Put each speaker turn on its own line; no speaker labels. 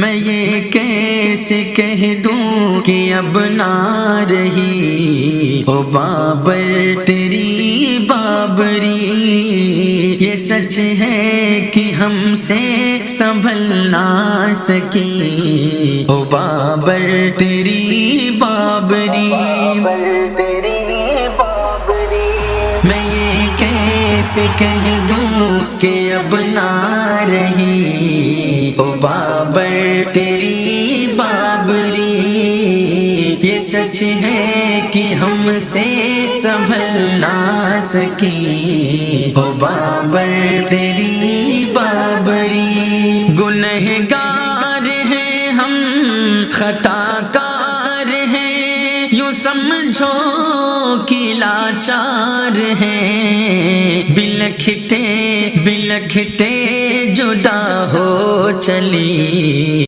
میں یہ کیسے کہہ دوں کہ اب نہ رہی او بابر تیری بابری، یہ سچ ہے کہ ہم سے سنبھل نہ سکی او بابر تیری بابری۔ میں یہ کیسے کہہ دوں کہ اب نہ رہی او بابر تیری بابری، یہ سچ ہے کہ ہم سے سنبھل نہ سکی او بابر تیری بابری۔ گنہگار ہیں ہم، خطا کار ہیں، یوں سمجھو کہ لاچار ہیں، بلکھتے بلکھتے جدا ہو چلی